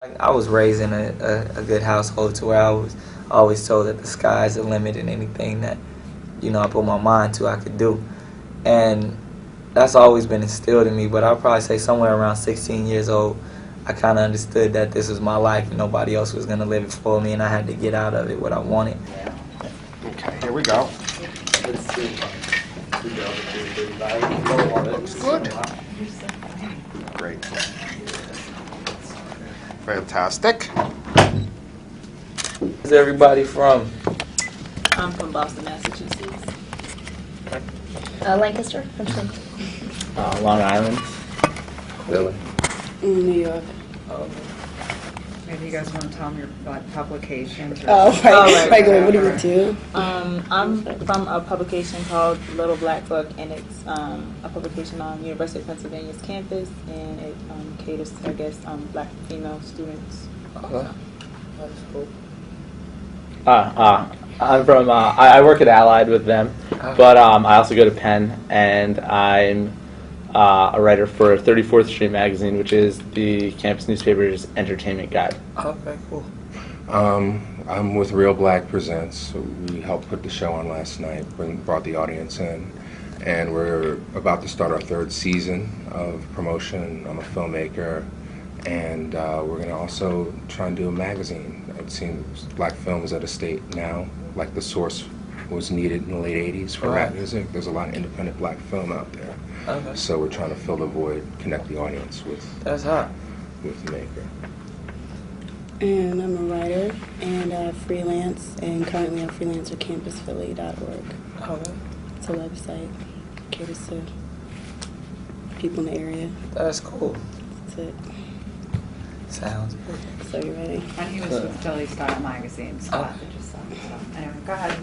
I was raised in a good household to where I was always told that the sky's the limit and anything that, I put my mind to, I could do. And that's always been instilled in me, but I'll probably say somewhere around 16 years old, I kind of understood that this was my life and nobody else was going to live it for me, and I had to get out of it what I wanted. Okay, here we go. Looks good. Great. Fantastic. Where's everybody from? I'm from Boston, Massachusetts. Lancaster, from Swing. Long Island. Philly. New York. Maybe you guys want to tell me about publications? Or Right. right. What do you do? I'm from a publication called Reelblack Vault, and it's a publication on University of Pennsylvania's campus, and it caters to, I guess, black female students. Okay. That's cool. I'm from, I work at Allied with them, but I also go to Penn, and I'm a writer for 34th Street Magazine, which is the campus newspaper's entertainment guide. Okay, cool. I'm with Reelblack Presents. We helped put the show on last night, brought the audience in, and we're about to start our third season of promotion. I'm a filmmaker, and we're going to also try and do a magazine. It seems black film is at a state now, like The Source was needed in the late 80s for rap music. There's a lot of independent black film out there. Okay. So we're trying to fill the void, connect the audience That's hot. with the maker. And I'm a writer and freelance, and currently I'm freelance at campusphilly.org. Okay. It's a website, caters to people in the area. That's cool. That's it. Sounds good. So you ready? And he was with Philly Style Magazine, so that just so. Anyway, go ahead.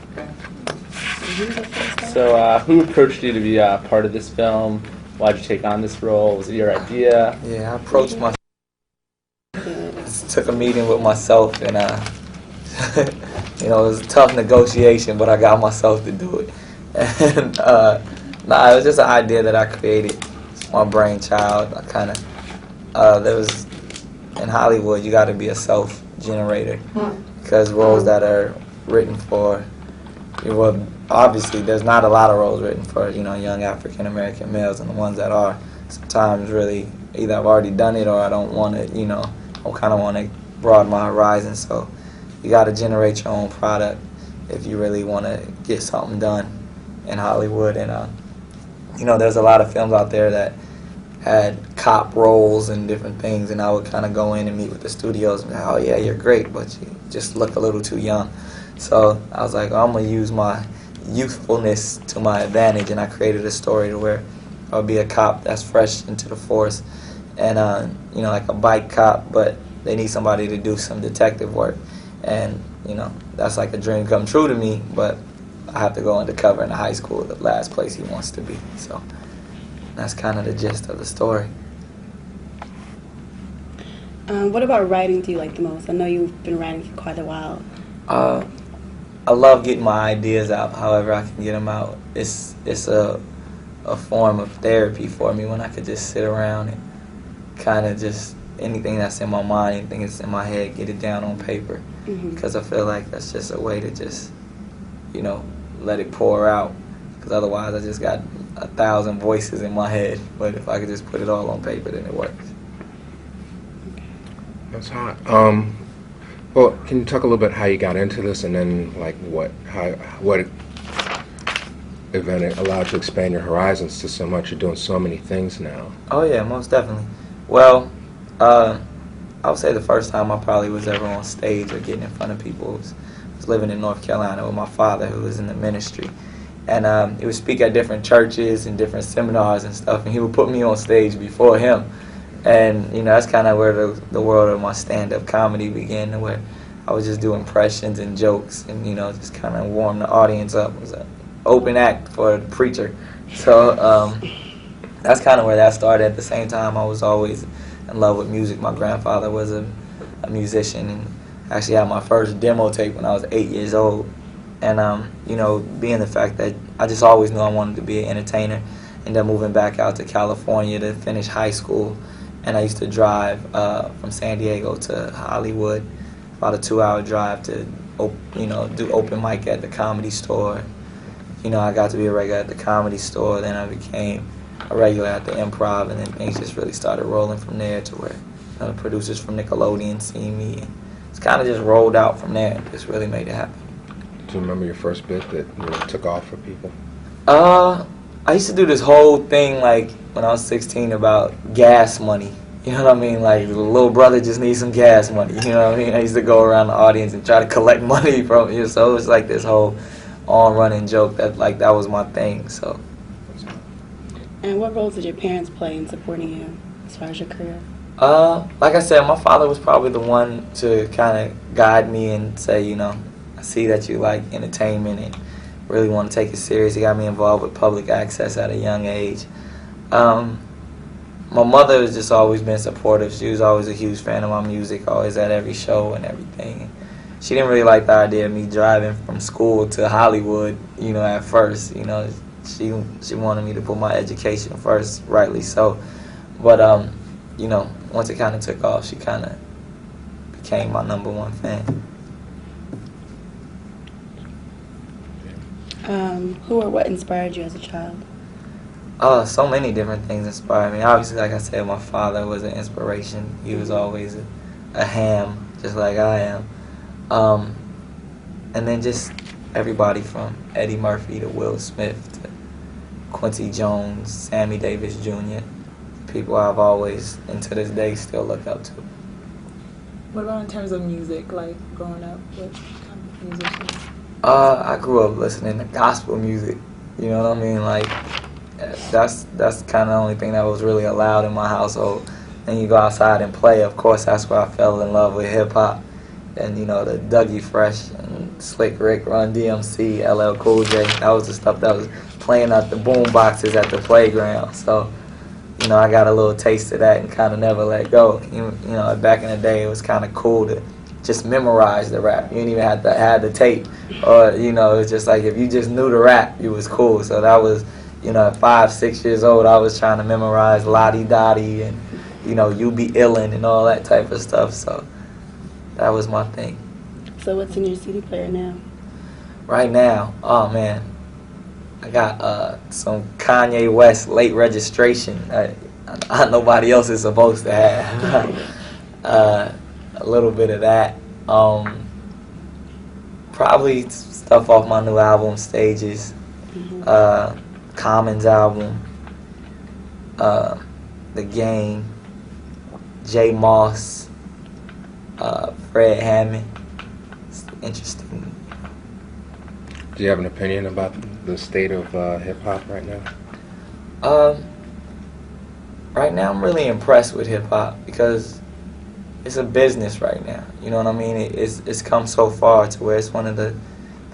So who approached you to be part of this film? Why'd you take on this role? Was it your idea? Yeah, I approached myself. Took a meeting with myself, and it was a tough negotiation, but I got myself to do it. And it was just an idea that I created. It's my brainchild. I kind of there was in Hollywood, you got to be a self-generator, because roles that are written for, well, obviously there's not a lot of roles written for young African American males, and the ones that are sometimes really either I've already done it or I don't want to, I kind of want to broaden my horizon. So you got to generate your own product if you really want to get something done in Hollywood. And there's a lot of films out there that had cop roles and different things, and I would kind of go in and meet with the studios and oh yeah, you're great, but you just look a little too young. So I was like, I'm gonna use my youthfulness to my advantage, and I created a story to where I would be a cop that's fresh into the force, and like a bike cop, but they need somebody to do some detective work, and that's like a dream come true to me, but I have to go undercover in a high school, the last place he wants to be. So that's kind of the gist of the story. What about writing do you like the most? I know you've been writing for quite a while. I love getting my ideas out, however I can get them out. It's a form of therapy for me when I could just sit around and kind of just anything that's in my mind, anything that's in my head, get it down on paper. Because I feel like that's just a way to just, let it pour out. Because otherwise I just got 1,000 voices in my head. But if I could just put it all on paper, then it works. That's hot. Well, can you talk a little bit how you got into this, and then like what event it allowed you to expand your horizons to so much? You're doing so many things now. Oh yeah, most definitely. Well, I would say the first time I probably was ever on stage or getting in front of people was living in North Carolina with my father, who was in the ministry. And he would speak at different churches and different seminars and stuff, and he would put me on stage before him. And, that's kind of where the world of my stand-up comedy began, to where I would just do impressions and jokes and, just kind of warm the audience up. It was an open act for the preacher. So that's kind of where that started. At the same time, I was always in love with music. My grandfather was a musician, and actually had my first demo tape when I was 8 years old. And, being the fact that I just always knew I wanted to be an entertainer, ended up moving back out to California to finish high school. and I used to drive from San Diego to Hollywood, about a 2-hour drive to, do open mic at the Comedy Store. I got to be a regular at the Comedy Store, then I became a regular at the Improv, and then things just really started rolling from there to where the producers from Nickelodeon seen me, and it's kind of just rolled out from there and just really made it happen. Do you remember your first bit that really took off for people? I used to do this whole thing like when I was 16 about gas money. You know what I mean? Like, the little brother just needs some gas money. You know what I mean? I used to go around the audience and try to collect money from you. So it was like this whole on-running joke that was my thing. So. And what roles did your parents play in supporting you as far as your career? Like I said, my father was probably the one to kind of guide me and say, I see that you like entertainment and really want to take it serious. He got me involved with public access at a young age. My mother has just always been supportive. She was always a huge fan of my music, always at every show and everything. She didn't really like the idea of me driving from school to Hollywood, at first. She wanted me to put my education first, rightly so. But, once it kind of took off, she kind of became my number one fan. Who or what inspired you as a child? So many different things inspired me. Obviously, like I said, my father was an inspiration. He was always a ham, just like I am. And then just everybody from Eddie Murphy to Will Smith to Quincy Jones, Sammy Davis Jr., people I've always, and to this day, still look up to. What about in terms of music, like growing up? What kind of musicians? I grew up listening to gospel music. You know what I mean? Like, that's kind of the only thing that was really allowed in my household. Then you go outside and play. Of course, that's where I fell in love with hip-hop. And, the Dougie Fresh and Slick Rick, Run DMC, LL Cool J. That was the stuff that was playing at the boom boxes at the playground. So, I got a little taste of that and kind of never let go. Back in the day, it was kind of cool to just memorize the rap. You didn't even have to have the tape. Or, it's just like if you just knew the rap, it was cool. So that was, at 5, 6 years old, I was trying to memorize Lottie Dottie and, You Be Illin' and all that type of stuff. So that was my thing. So what's in your CD player now? Right now, oh man, I got some Kanye West Late Registration. Nobody else is supposed to have. A little bit of that. Probably stuff off my new album, Stages. Mm-hmm. Common's album. The Game. J Moss. Fred Hammond. It's interesting. Do you have an opinion about the state of hip-hop right now? Right now I'm really impressed with hip-hop because it's a business right now. You know what I mean? It's come so far to where it's one of the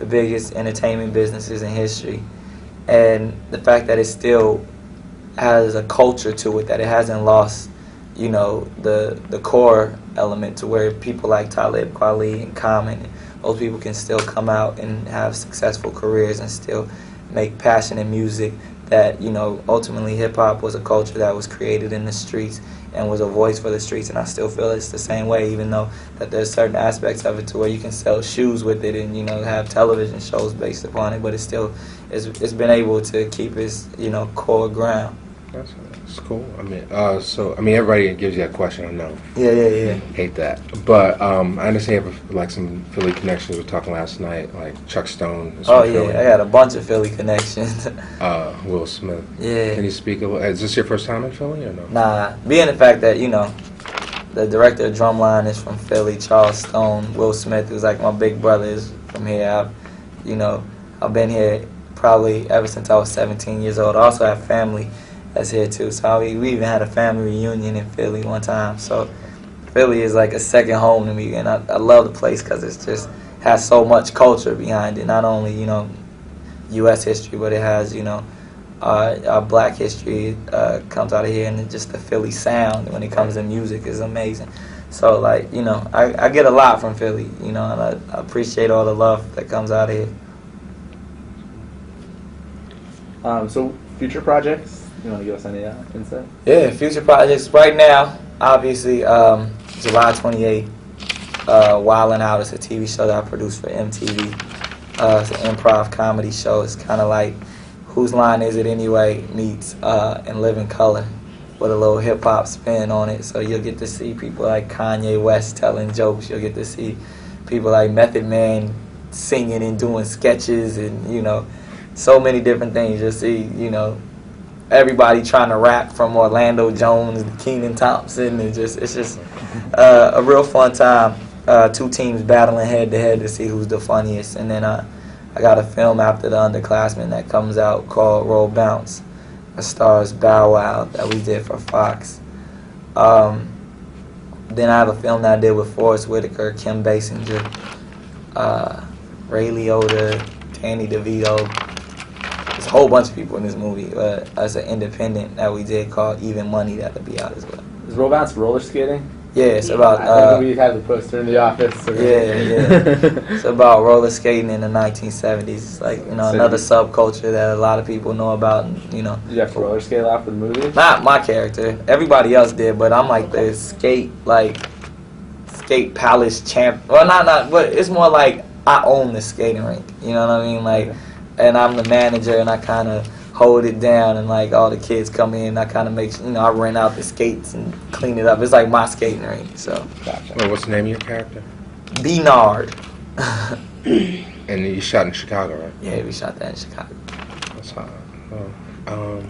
biggest entertainment businesses in history. And the fact that it still has a culture to it, that it hasn't lost, the core element to where people like Talib Kweli and Common, those people can still come out and have successful careers and still make passionate music. That, ultimately hip-hop was a culture that was created in the streets and was a voice for the streets, and I still feel it's the same way, even though that there's certain aspects of it to where you can sell shoes with it and, have television shows based upon it, but it's still, it's been able to keep its, core ground. That's cool. Everybody gives you that question, I know. Yeah. Hate that. But I understand you have some Philly connections. We were talking last night, like Chuck Stone. Is from Philly. I got a bunch of Philly connections. Will Smith. Yeah. Can you speak a little? Is this your first time in Philly or no? Nah, being the fact that, the director of Drumline is from Philly, Charles Stone. Will Smith is like my big brother, is from here. I've been here probably ever since I was 17 years old. I also have family that's here too. So we even had a family reunion in Philly one time. So Philly is like a second home to me, and I love the place because it just has so much culture behind it. Not only, U.S. history, but it has, our black history comes out of here, and just the Philly sound when it comes to music is amazing. So, I get a lot from Philly, and I appreciate all the love that comes out of here. So future projects, you want to give us any insight? Yeah, future projects. Right now, obviously, July 28th, Wildin' Out is a TV show that I produced for MTV. It's an improv comedy show. It's kind of like Whose Line Is It Anyway meets In Living Color with a little hip-hop spin on it. So you'll get to see people like Kanye West telling jokes. You'll get to see people like Method Man singing and doing sketches and, you know, so many different things. You'll see, you know, everybody trying to rap from Orlando Jones to Kenan Thompson. It's just a real fun time. Two teams battling head-to-head to see who's the funniest. And then I got a film after The Underclassmen that comes out called Roll Bounce. It stars Bow Wow that we did for Fox. Then I have a film that I did with Forrest Whitaker, Kim Basinger, Ray Liotta, Danny DeVito. There's a whole bunch of people in this movie. It's an independent that we did called Even Money that'll be out as well. Is Roll Bounce roller skating? Yeah, it's about. I think we had the poster in the office. So Yeah. It's about roller skating in the 1970s. It's like, you know, another subculture that a lot of people know about. And, you know. Did you have to roller skate a lot for the movie? Not my character. Everybody else did, but I'm like the skate palace champ. Well, not, but it's more like I own the skating rink. You know what I mean? Like, and I'm the manager, and I kind of hold it down, and like all the kids come in, I kind of make, you know, I rent out the skates and clean it up. It's like my skating rink. So. Gotcha. Well, what's the name of your character? Bernard. And you shot in Chicago, right? Yeah, we shot that in Chicago. That's hot. Oh.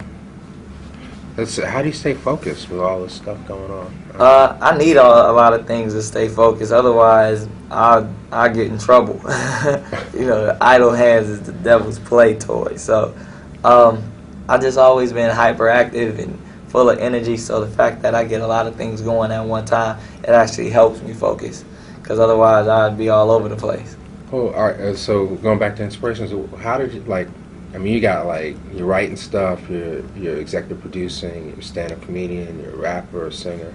How do you stay focused with all this stuff going on? I need a lot of things to stay focused. Otherwise, I get in trouble. You know, idle hands is the devil's play toy. So, I just always been hyperactive and full of energy. So the fact that I get a lot of things going at one time, it actually helps me focus. Because otherwise, I'd be all over the place. Oh, all right. So going back to inspirations, how did you like? I mean, you got like you're writing stuff, you're executive producing, you're a stand-up comedian, you're a rapper, a singer,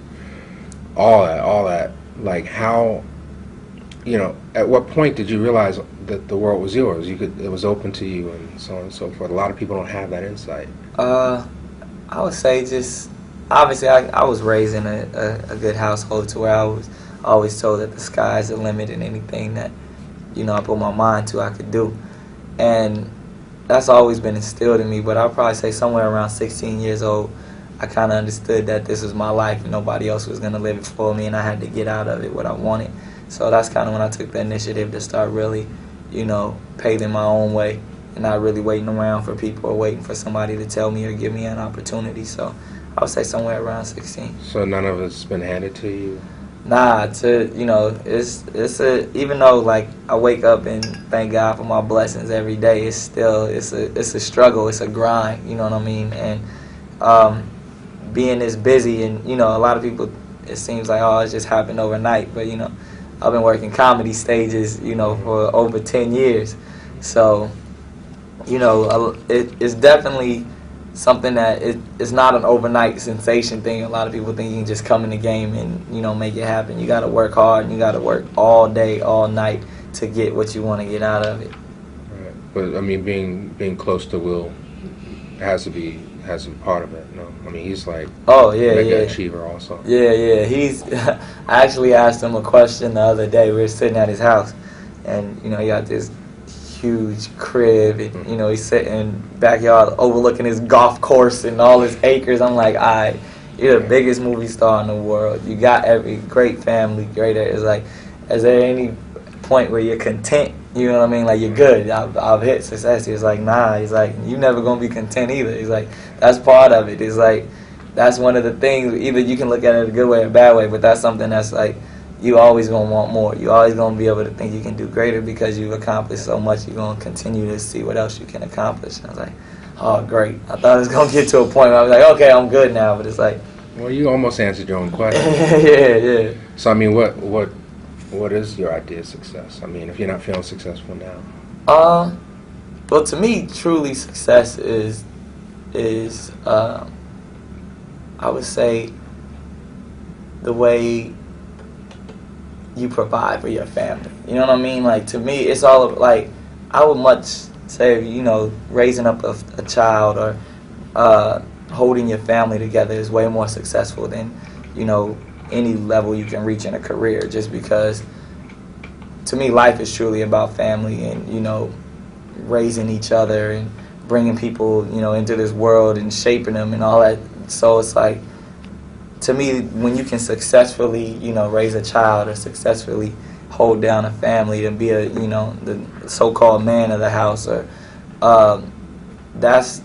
all that. Like how, you know, at what point did you realize that the world was yours? It was open to you, and so on and so forth. A lot of people don't have that insight. I would say just obviously I was raised in a good household to where I was always told that the sky's the limit, and anything that, you know, I put my mind to, I could do, and that's always been instilled in me. But I'll probably say somewhere around 16 years old, I kind of understood that this was my life and nobody else was going to live it for me, and I had to get out of it what I wanted. So that's kind of when I took the initiative to start really, you know, paving my own way and not really waiting around for people or waiting for somebody to tell me or give me an opportunity. So I would say somewhere around 16. So none of it's been handed to you? Nah, you know, even though like I wake up and thank God for my blessings every day, it's a struggle, it's a grind, you know what I mean? And being this busy, and you know, a lot of people, it seems like, oh, it just happened overnight, but you know, I've been working comedy stages, you know, for over 10 years. So, you know, it's definitely something that it's not an overnight sensation thing. A lot of people think you can just come in the game and, you know, make it happen. You got to work hard, and you got to work all day, all night to get what you want to get out of it. Right. But I mean, being close to Will has to be part of it. No, I mean, he's like mega achiever also. Yeah. He's. I actually asked him a question the other day. We were sitting at his house, and you know, he got this huge crib, and you know, he's sitting in the backyard overlooking his golf course and all his acres. I'm like, you're the biggest movie star in the world. You got every great family, is like, is there any point where you're content? You know what I mean? Like, you're good. I've hit success. He's like, nah. He's like, you never gonna be content either. He's like, that's part of it. It's like, that's one of the things. Either you can look at it a good way or a bad way, but that's something that's like, you always gonna want more. You always gonna be able to think you can do greater because you've accomplished so much. You're gonna continue to see what else you can accomplish. And I was like, oh, great. I thought it was gonna get to a point where I was like, okay, I'm good now. But it's like, well, you almost answered your own question. yeah. So I mean, what is your idea of success? I mean, if you're not feeling successful now. Well, to me, truly success is I would say the way you provide for your family. You know what I mean? Like, to me, it's all like, I would much say, you know, raising up a child or holding your family together is way more successful than any level you can reach in a career, just because to me life is truly about family and raising each other and bringing people into this world and shaping them and all that. So it's like, to me, when you can successfully raise a child or successfully hold down a family and be the so-called man of the house, or that's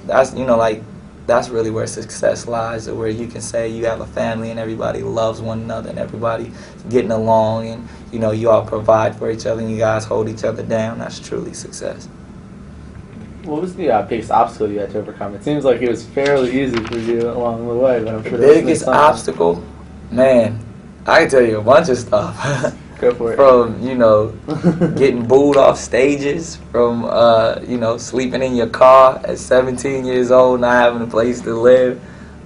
that's really where success lies, or where you can say you have a family and everybody loves one another and everybody getting along, and you all provide for each other and you guys hold each other down. That's truly success. What was the biggest obstacle you had to overcome? It seems like it was fairly easy for you along the way, but I'm sure The biggest obstacle, man, I can tell you a bunch of stuff. Go for it. From getting booed off stages, from sleeping in your car at 17 years old, not having a place to live.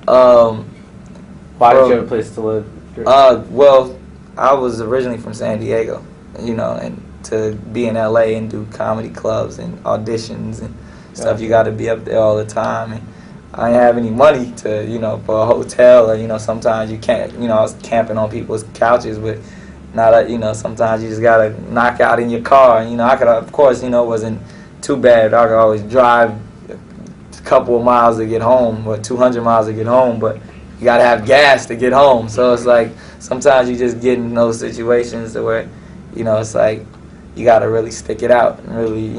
Why did you have a place to live? Well, I was originally from San Diego, and to be in LA and do comedy clubs and auditions and stuff, you got to be up there all the time. And I didn't have any money to, for a hotel, or, sometimes you can't, I was camping on people's couches, but now that, sometimes you just got to knock out in your car. And, I could, of course, it wasn't too bad. I could always drive a couple of miles to get home, or 200 miles to get home, but you got to have gas to get home. So it's like, sometimes you just get in those situations where, it's like, you got to really stick it out and really,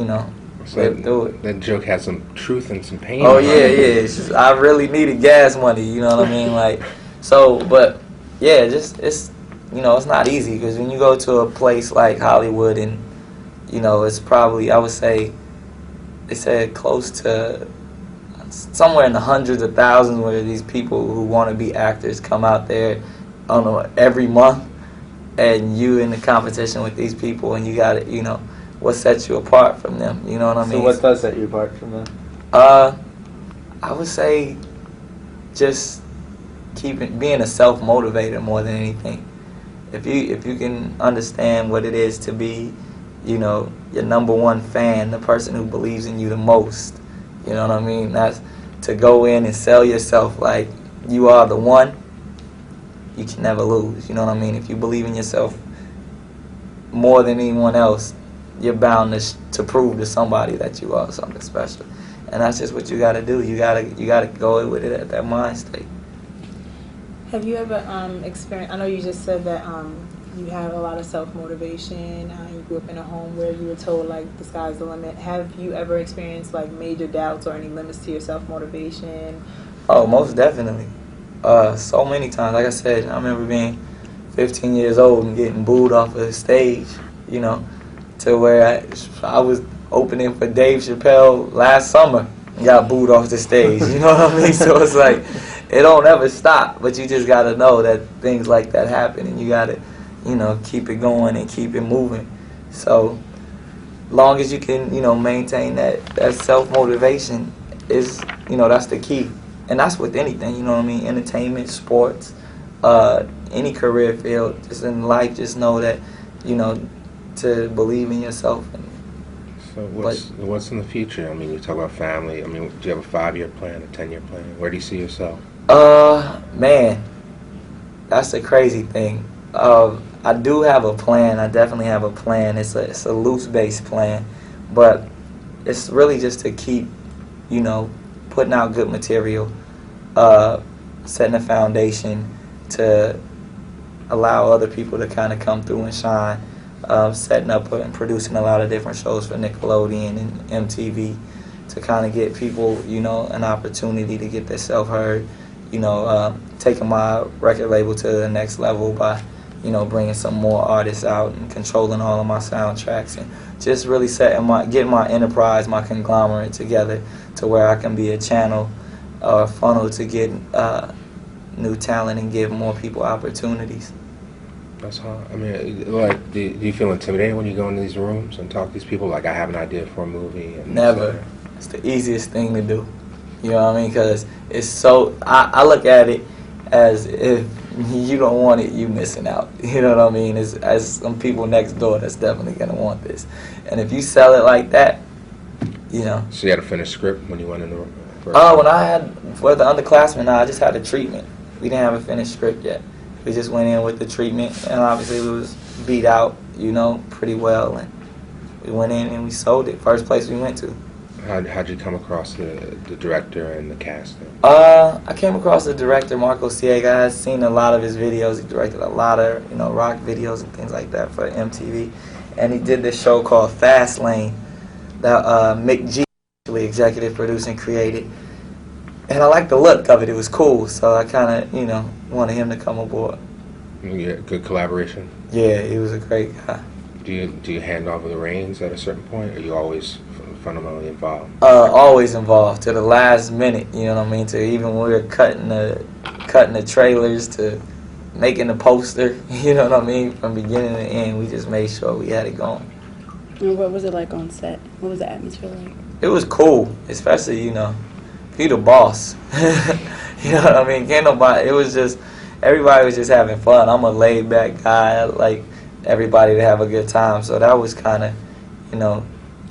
live through it. That joke has some truth and some pain. Oh, yeah. It's just, I really needed gas money, you know what I mean? Like, so, but, yeah, just, it's not easy, because when you go to a place like Hollywood and, it's probably, I would say, they said close to somewhere in the hundreds of thousands where these people who want to be actors come out there, I don't know, every month, and you in the competition with these people, and you got to, what sets you apart from them, you know what I mean? So what does set you apart from them? I would say just being a self-motivator more than anything. If you can understand what it is to be, your number one fan, the person who believes in you the most, you know what I mean? That's to go in and sell yourself like you are the one. You can never lose, you know what I mean? If you believe in yourself more than anyone else, you're bound to prove to somebody that you are something special. And that's just what you got to do. You got to go with it at that mind state. Have you ever experienced, I know you just said that you have a lot of self-motivation, you grew up in a home where you were told, like, the sky's the limit. Have you ever experienced, like, major doubts or any limits to your self-motivation? Oh, most definitely. So many times. Like I said, I remember being 15 years old and getting booed off of the stage, to where I was opening for Dave Chappelle last summer and got booed off the stage, you know what I mean? So it's like, it don't ever stop, but you just got to know that things like that happen, and you got to, keep it going and keep it moving. So long as you can, maintain that self-motivation is, that's the key. And that's with anything, you know what I mean? Entertainment, sports, any career field, just in life, just know that, to believe in yourself. So what's in the future? I mean, you talk about family. I mean, do you have a 5-year plan, a 10-year plan? Where do you see yourself? Man, that's the crazy thing. I do have a plan. I definitely have a plan. It's a loose-based plan, but it's really just to keep, putting out good material, setting a foundation to allow other people to kind of come through and shine, setting up and producing a lot of different shows for Nickelodeon and MTV to kind of get people, an opportunity to get themselves heard, taking my record label to the next level by, bringing some more artists out and controlling all of my soundtracks, and just really getting my enterprise, my conglomerate together to where I can be a channel or a funnel to get new talent and give more people opportunities. That's hard. I mean, like, do you feel intimidated when you go into these rooms and talk to these people? Like, I have an idea for a movie. And never. It's the easiest thing to do. You know what I mean? Because it's so, I look at it as if you don't want it, you missing out. You know what I mean? As some people next door that's definitely going to want this. And if you sell it like that, So you had a finished script when you went in the room? When I had, for the underclassmen, I just had a treatment. We didn't have a finished script yet. We just went in with the treatment, and obviously we was beat out, pretty well, and we went in and we sold it. First place we went to. How'd you come across the director and the casting? I came across the director, Marco Siega. I had seen a lot of his videos. He directed a lot of, rock videos and things like that for MTV. And he did this show called Fast Lane that Mick G actually executive produced and created. And I liked the look of it. It was cool. So I kind of, wanted him to come aboard. Yeah, good collaboration. Yeah, he was a great guy. Do you hand over the reins at a certain point? Or are you always fundamentally involved? Always involved to the last minute. You know what I mean? To even when we were cutting the trailers to making the poster. You know what I mean? From beginning to end, we just made sure we had it going. And what was it like on set? What was the atmosphere like? It was cool, especially he the boss. You know what I mean? Can't nobody. It was just everybody was just having fun. I'm a laid back guy. I like everybody to have a good time. So that was kind of,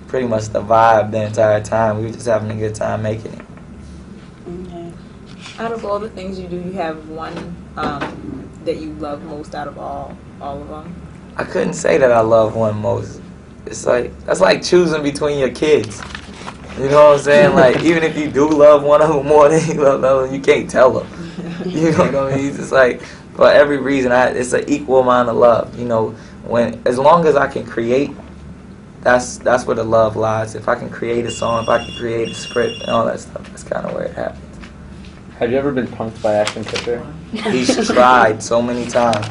pretty much the vibe the entire time. We were just having a good time making it. Okay. Out of all the things you do, you have one that you love most out of all of them? I couldn't say that I love one most. It's like, that's like choosing between your kids. You know what I'm saying? Like, even if you do love one of them more than you love the other, you can't tell them. You know what I mean? It's just like, for every reason, it's an equal amount of love. As long as I can create, that's where the love lies. If I can create a song, if I can create a script and all that stuff, that's kind of where it happens. Have you ever been punked by Ashton Kutcher? He's tried so many times.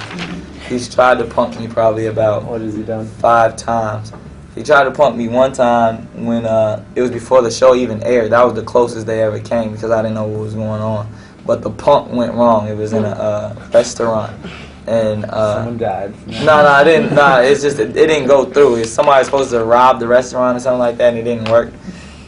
He's tried to punk me probably about What has he done? 5 times. He tried to punk me one time when it was before the show even aired. That was the closest they ever came because I didn't know what was going on. But the punk went wrong. It was in a restaurant. And Someone died. No, I didn't. No, it's just it didn't go through. Somebody was supposed to rob the restaurant or something like that, and it didn't work.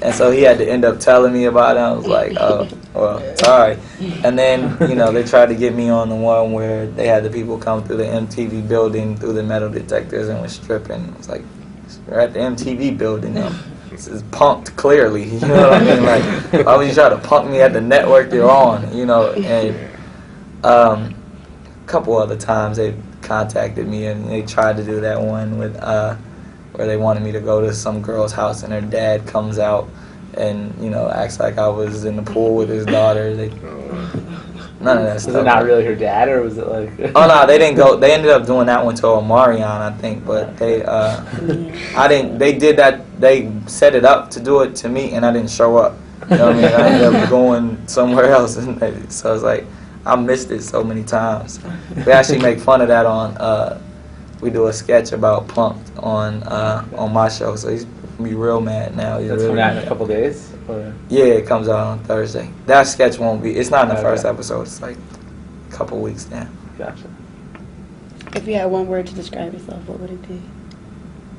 And so he had to end up telling me about it. I was like, oh, well, sorry. And then, they tried to get me on the one where they had the people come through the MTV building through the metal detectors and was stripping. It was like, we're at the MTV building now. This is punked clearly. You know what I mean? Like, why would you try to punk me at the network you're on? And a couple other times they contacted me and they tried to do that one with where they wanted me to go to some girl's house and her dad comes out and acts like I was in the pool with his daughter. None of that stuff. Was it not really her dad, or was it like? Oh no, they didn't go. They ended up doing that one to Omarion, I think. But they, I didn't. They did that. They set it up to do it to me, and I didn't show up. You know what I mean? I ended up going somewhere else, and so it's like I missed it so many times. We actually make fun of that on. We do a sketch about Punked on my show, so he's gonna be real mad now. That's coming out in a couple days. Or? Yeah, it comes out on Thursday. That sketch won't be. It's not in the first episode. It's like a couple weeks now. Gotcha. If you had one word to describe yourself, what would it be?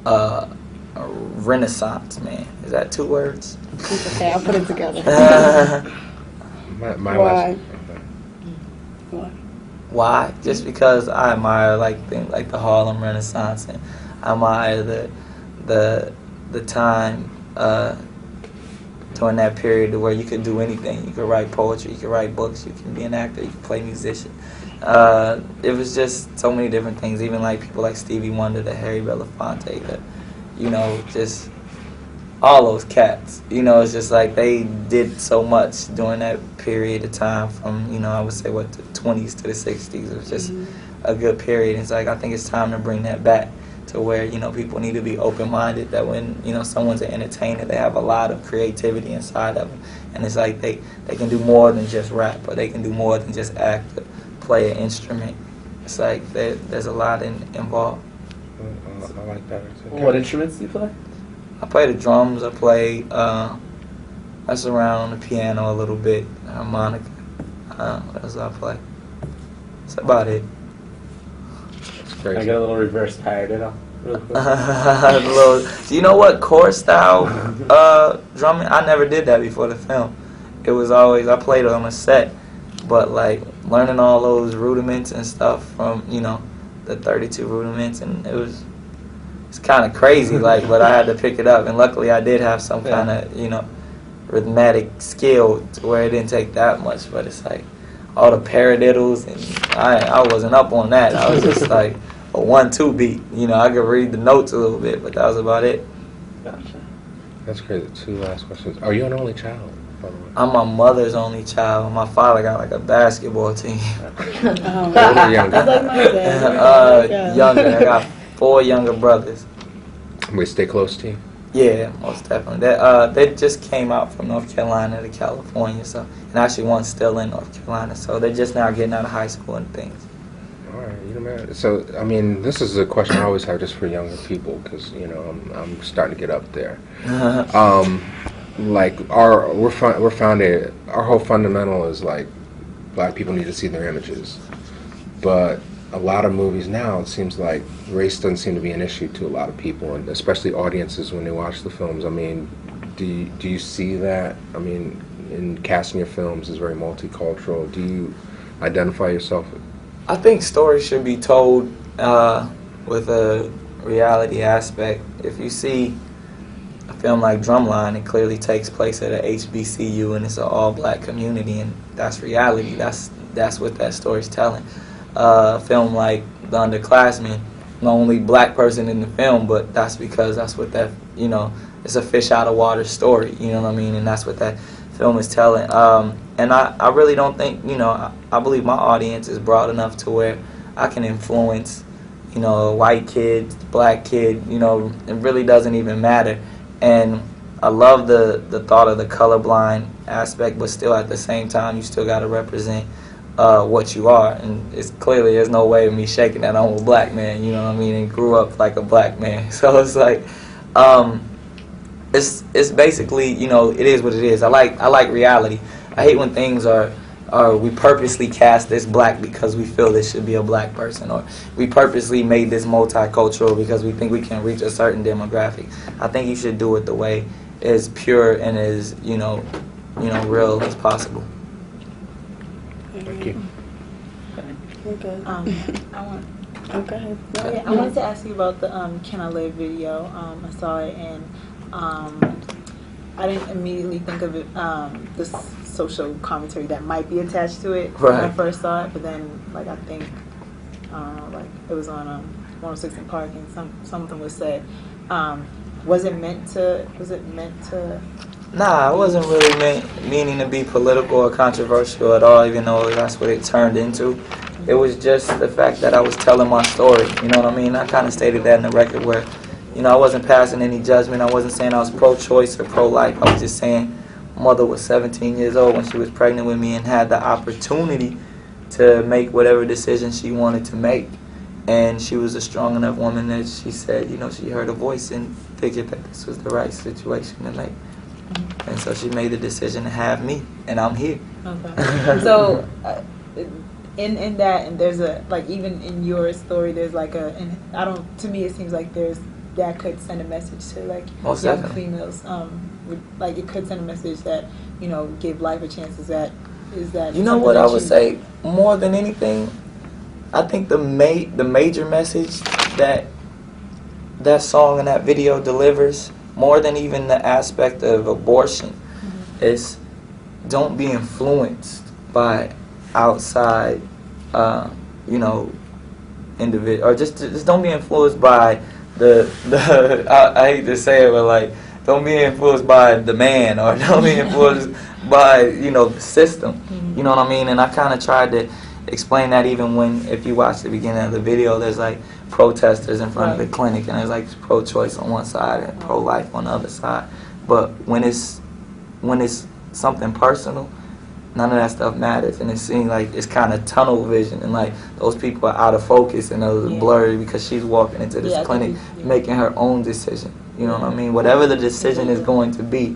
A renaissance man. Is that 2 words? It's okay, I'll put it together. My Why? last, Why? Why? Just because I admire things like the Harlem Renaissance, and I admire the time during that period where you could do anything. You could write poetry, you could write books, you can be an actor, you can play musician. It was just so many different things. Even like people like Stevie Wonder, the Harry Belafonte, just all those cats. It's just like they did so much during that period of time from, I would say, the 20s to the 60s. It was just a good period. It's like, I think it's time to bring that back to where, people need to be open-minded, that when, someone's an entertainer, they have a lot of creativity inside of them. And it's like they can do more than just rap, or they can do more than just act or play an instrument. It's like there's a lot involved. I like that. What instruments do you play? I play the drums. I play, mess around on the piano a little bit, harmonica. What else do I play? That's about it. I got a little reverse paradiddle. Really quick. Do you know what chord style drumming? I never did that before the film. It was always, I played it on a set, but like learning all those rudiments and stuff from, the 32 rudiments, and it's kind of crazy, but I had to pick it up, and luckily I did have some kind of, rhythmic skill to where it didn't take that much, but it's like all the paradiddles, and I wasn't up on that. I was just like a 1-2 beat. You know, I could read the notes a little bit, but that was about it. Gotcha. That's crazy. 2 last questions. Are you an only child, by the way? I'm my mother's only child. My father got like a basketball team. Oh, Older or younger? that's like my dad. Yeah. Younger. I got 4 younger brothers. We stay close to you? Yeah, most definitely. They just came out from North Carolina to California, so, and actually one's still in North Carolina, so they're just now getting out of high school and things. All right, you know, man. So, I mean, this is a question I always have just for younger people, because you know I'm starting to get up there. Like our whole fundamental is like black people need to see their images, but a lot of movies now, it seems like race doesn't seem to be an issue to a lot of people, and especially audiences when they watch the films. I mean, do you see that? I mean, in casting your films is very multicultural. Do you identify yourself? I think stories should be told with a reality aspect. If you see a film like Drumline, it clearly takes place at a HBCU and it's an all-black community, and that's reality. That's what that story's telling. A film like The Underclassmen, I'm the only black person in the film, but that's because that's what that, you know, it's a fish out of water story, you know what I mean, and that's what that film is telling. And I really don't think, you know, I believe my audience is broad enough to where I can influence, you know, a white kid, black kid, you know, it really doesn't even matter. And I love the thought of the colorblind aspect, but still at the same time, you still got to represent what you are, and it's clearly there's no way of me shaking that I'm a black man, you know what I mean, and grew up like a black man. So it's like, it's basically, you know, it is what it is. I like reality. I hate when things are we purposely cast this black because we feel this should be a black person, or we purposely made this multicultural because we think we can reach a certain demographic. I think you should do it the way as pure and as, you know, real as possible. Thank you. Okay. I want. Okay. Oh, yeah, I wanted to ask you about the Can I Live video. I saw it, and I didn't immediately think of it, the social commentary that might be attached to it when I Right. first saw it. But then, like, I think, like it was on 106 in Park, and something was said. Was it meant to? Nah, I wasn't really meaning to be political or controversial at all, even though that's what it turned into. It was just the fact that I was telling my story, you know what I mean? I kind of stated that in the record where, you know, I wasn't passing any judgment. I wasn't saying I was pro-choice or pro-life. I was just saying my mother was 17 years old when she was pregnant with me and had the opportunity to make whatever decision she wanted to make. And she was a strong enough woman that she said, you know, she heard a voice and figured that this was the right situation to make. And so she made the decision to have me, and I'm here. Okay. So, in that, and there's a, like, even in your story, there's like a, and I don't, to me it seems like that could send a message to, like, Most young definitely. females. Like, it could send a message that, you know, give life a chance. Is that You know something what that I would say more than anything? I think the major message that song and that video delivers, more than even the aspect of abortion, is don't be influenced by outside, you know, individual, or just don't be influenced by the I hate to say it, but like, don't be influenced by the man, or don't be influenced by, you know, the system. You know what I mean? And I kind of tried to explain that even when, if you watch the beginning of the video, there's like protesters in front of the clinic, and there's like pro-choice on one side and pro-life on the other side. But when it's something personal, none of that stuff matters, and it seems like it's kind of tunnel vision, and like those people are out of focus and those blurry because she's walking into this clinic making her own decision. You know what I mean? Whatever the decision is going to be,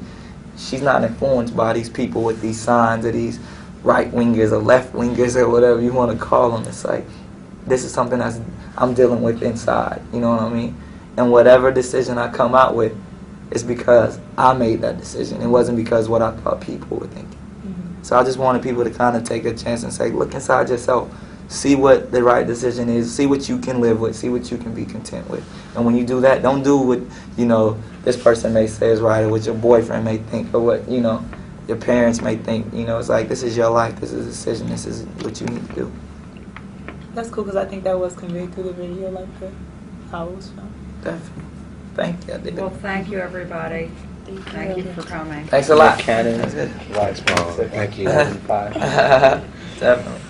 she's not influenced by these people with these signs or these right-wingers or left-wingers or whatever you want to call them. It's like, this is something I'm dealing with inside, you know what I mean? And whatever decision I come out with is because I made that decision. It wasn't because what I thought people were thinking. So I just wanted people to kind of take a chance and say, look inside yourself. See what the right decision is. See what you can live with. See what you can be content with. And when you do that, don't do what, you know, this person may say is right or what your boyfriend may think or what, you know, your parents may think, you know, it's like, this is your life, this is a decision, this is what you need to do. That's cool because I think that was conveyed through the video, like how it was filmed. Definitely. Thank you. I think Well, thank you, everybody. Thank you. Thank you for coming. Thanks a lot. Cannon. That's good. Right. Thank you. 5. Definitely.